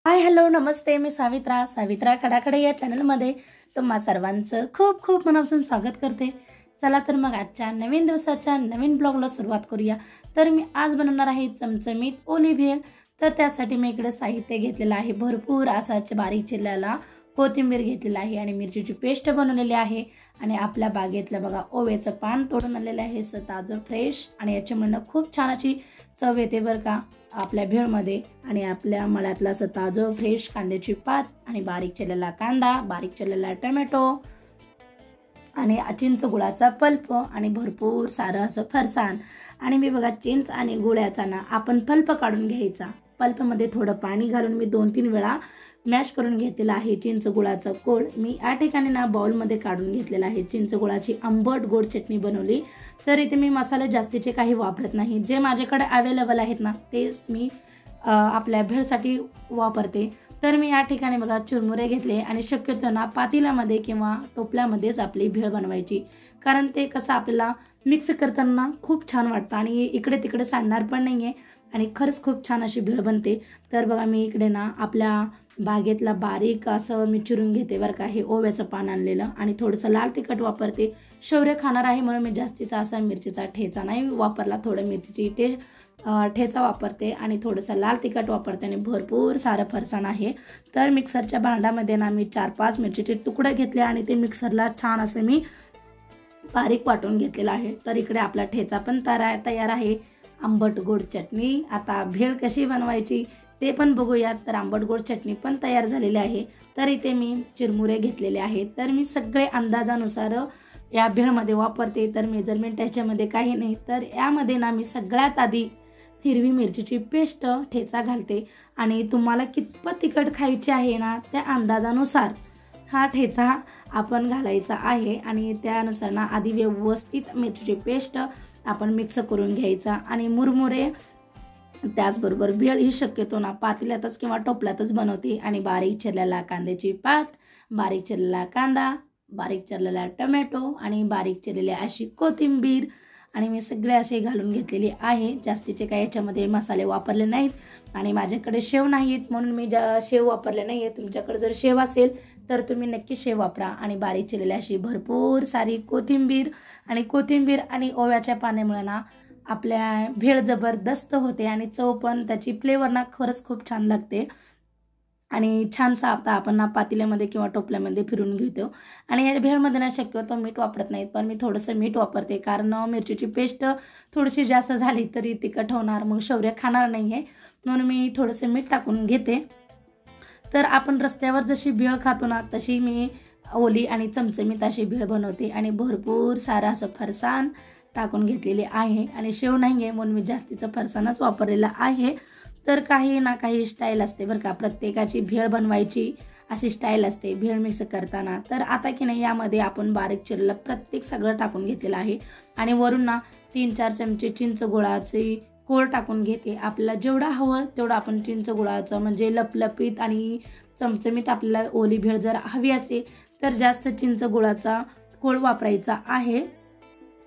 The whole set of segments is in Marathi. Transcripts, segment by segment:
हाय हॅलो नमस्ते, मी सावित्रा खडाखडे या चॅनलमध्ये तुम्हा सर्वांचं खूप खूप मनापासून स्वागत करते। चला तर मग आजच्या नवीन दिवसाच्या नवीन ब्लॉगला सुरुवात करूया। तर मी आज बनवणार आहे चमचमीत ओली भेळ। तर त्यासाठी मी इकडे साहित्य घेतलेलं आहे भरपूर असा बारीक चिरलेला कोथिंबीर घेतलेला आहे आणि मिरचीची पेस्ट बनवलेली आहे आणि आपल्या बागेतलं बघा ओव्याचं पान तोडून आणलेलं आहे ताजं फ्रेश आणि याच्यामुळे खूप छान अशी चव येते बरं का आपल्या भेळमध्ये। आणि आपल्या मळ्यातला असं ताजं फ्रेश कांद्याची पात आणि बारीक चिरलेला कांदा, बारीक चिरलेला टोमॅटो आणि चिंच गुळाचा पल्प आणि भरपूर सारं असं फरसाण। आणि मी बघा चिंच आणि गुळाचा ना आपण पल्प काढून घ्यायचा। पल्पमध्ये थोडं पाणी घालून मी 2-3 वेळा मॅश करून घेतलेला आहे चिंच गुळाचा कोळ। मी या ठिकाणी ना बाउलमध्ये काढून घेतलेला आहे। चिंच गुळाची आंबट गोड चटणी बनवली। तर इथे मी मसाले जास्तीचे काही वापरत नाही, जे माझ्याकडे अवेलेबल आहेत ना तेच मी आपल्या भेळसाठी वापरते। तर मी या ठिकाणी बघा चुरमुरे घेतले आणि शक्यतो ना पातेल्यामध्ये किंवा टोपल्यामध्येच आपली भेळ बनवायची, कारण ते कसं आपल्याला मिक्स करताना खूप छान वाटतं आणि इकडे तिकडे सांडणार पण नाहीये आणि खरंच खूप छान अशी भेळ बनते। तर बघा मी इकडे ना आपल्या बागेतला बारीक असं मी चिरून घेते बरं का, हे ओव्याचं पान आणलेलं आणि थोडंसं लाल तिखट वापरते। शौर्य खाणार आहे म्हणून मी जास्तीचा असा मिरचीचा ठेचा नाही वापरला, थोडं मिरचीची ठेचा वापरते आणि थोडंसं लाल तिखट वापरते आणि भरपूर सारं फरसाण आहे। तर मिक्सरच्या भांड्यामध्ये ना मी 4-5 मिरचीचे तुकडे घेतले आणि ते मिक्सरला छान असं मी बारीक वाटून घेतलेला आहे। तर इकडे आपला ठेचा पण तयार आहे। आंबट गोड चटणी, आता भेळ कशी बनवायची ते पण बघूयात। तर आंबट गोड चटणी पण तयार झालेली आहे। तर इथे मी चिरमुरे घेतलेले आहेत। तर मी सगळे अंदाजानुसार या भेळमध्ये वापरते, तर मेजरमेंट याच्यामध्ये काही नाही। तर यामध्ये ना मी सगळ्यात आधी हिरवी मिरचीची पेस्ट ठेचा घालते आणि तुम्हाला कितपत तिखट खायची आहे ना त्या अंदाजानुसार हा ठेचा आपण घालायचा आहे आणि त्यानुसार ना आधी व्यवस्थित मिरचीची पेस्ट आपण मिक्स करून घ्यायचा आणि मुरमुरे त्याचबरोबर भेळ ही शक्यतो ना पातेल्यातच किंवा टोपल्यातच बनवते आणि बारीक चिरलेला कांद्याची पात, बारीक चिरलेला कांदा, बारीक चिरलेला टोमॅटो आणि बारीक चिरलेली अशी कोथिंबीर आणि मी सगळे असे घालून घेतलेले आहे। जास्तीचे काही याच्यामध्ये मसाले वापरले नाहीत आणि माझ्याकडे शेव नाहीत म्हणून मी शेव वापरले नाहीये। तुमच्याकडे जर शेव असेल तर तुम्ही नक्की शेव वापरा आणि बारीक चिरलेली अशी भरपूर सारी कोथिंबीर आणि ओव्याच्या पाण्यामुळे ना आपल्या भेळ जबरदस्त होते आणि चव पण त्याची फ्लेवर ना खरंच खूप छान लागते आणि छानसा आता आपण ना पातेल्यामध्ये किंवा टोपल्यामध्ये फिरून घेतो। आणि या भेळमध्ये ना शक्यतो मीठ वापरत नाहीत, पण मी थोडंसं मीठ वापरते कारण मिरचीची पेस्ट थोडीशी जास्त झाली तरी तिखट होणार, मग शौर्य खाणार नाहीये म्हणून मी थोडंसं मीठ टाकून घेते। तर आपण रस्त्यावर जशी भेळ खातो ना तशी मी ओली आणि चमचमीत अशी भेळ बनवते आणि भरपूर सारं असं फरसाण टाकून घेतलेले आहे आणि शेव नाहीये म्हणून मी जास्तीचं फरसाणच वापरलेलं आहे। तर काही ना काही स्टाईल असते बरं का, प्रत्येकाची भेळ बनवायची अशी स्टाईल असते भेळ मिक्स करताना। तर आता की नाही यामध्ये आपण बारीक चिरलेलं प्रत्येक सगळं टाकून घेतलेलं आहे आणि वरून ना 3-4 चमचे चिंच गुळाचे कोळ टाकून घेते। आपल्याला जेवढा हवं तेवढं आपण चिंच गुळाचं म्हणजे लपलपीत आणि चमचमीत आपल्याला ओली भेळ जर हवी असेल तर जास्त चिंच गुळाचा कोळ वापरायचा आहे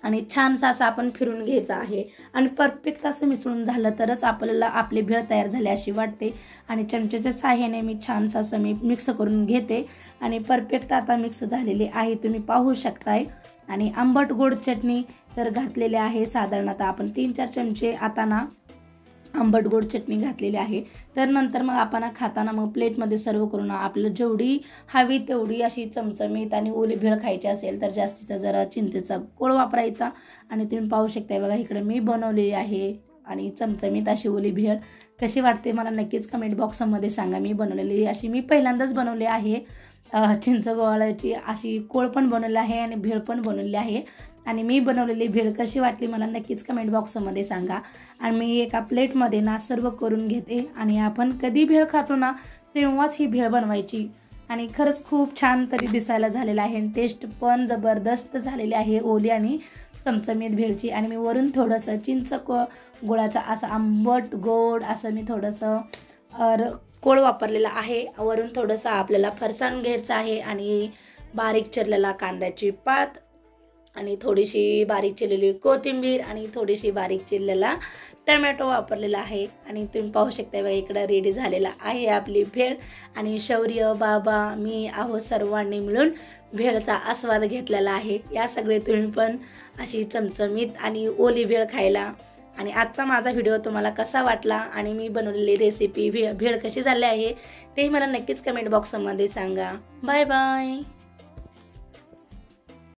आणि छानसा असं आपण फिरून घ्यायचं आहे आणि परफेक्ट असं मिसळून झालं तरच आपल्याला आपली भेळ तयार झाली अशी वाटते। आणि चमच्याच्या साह्याने मी छानसा असं मी मिक्स करून घेते आणि परफेक्ट आता मिक्स झालेली आहे, तुम्ही पाहू शकताय। आणि आंबट गोड चटणी तर घातलेली आहे, साधारणतः आपण 3-4 चमचे आता ना आंबट गोड चटणी घातलेली आहे। तर नंतर मग आपण खाताना मग प्लेटमध्ये सर्व करून आपल्याला जेवढी हवी तेवढी अशी चमचमीत आणि ओली भेळ खायची असेल तर जास्तीचा जरा चिंचेचा कोळ वापरायचा। आणि तुम्ही पाहू शकताय बघा इकडे मी बनवलेली आहे आणि चमचमीत अशी ओली भेळ कशी वाटते मला नक्कीच कमेंट बॉक्समध्ये सांगा। मी बनवलेली अशी मी पहिल्यांदाच बनवली आहे, चिंच गोळाची अशी कोळ पण बनवली आहे आणि भेळ पण बनवली आहे आणि मी बनवलेली भेळ कशी वाटली मला नक्कीच कमेंट बॉक्समध्ये सांगा। आणि मी एका प्लेटमध्ये ना सर्व करून घेते आणि आपण कधी भेळ खातो ना तेव्हाच ही भेळ बनवायची आणि खरंच खूप छान तरी दिसायला झालेला आहे आणि टेस्ट पण जबरदस्त झालेली आहे ओली आणि चमचमीत भेळची। आणि मी वरून थोडंसं चिंच गुळाचं असं आंबट गोड असं मी थोडंसं कोळ वापरलेला आहे। वरून थोडंसं आपल्याला फरसाण घ्यायचं आहे आणि बारीक चिरलेला कांद्याची पात आणि थोडीशी बारीक चिरलेली कोथिंबीर आणि थोडीशी बारीक चिरलेला टमॅटो वापरलेला आहे आणि तुम्ही पाहू शकता बघा इकडं रेडी झालेला आहे आपली भेळ आणि शौर्य बाबा मी आहोत सर्वांनी मिळून भेळचा आस्वाद घेतलेला आहे। या सगळे तुम्ही पण अशी चमचमीत आणि ओली भेळ खायला। आणि आजचा माझा व्हिडिओ तुम्हाला कसा वाटला आणि मी बनवलेली रेसिपी भेळ कशी झाली आहे ते मला नक्कीच कमेंट बॉक्समध्ये सांगा। Bye bye.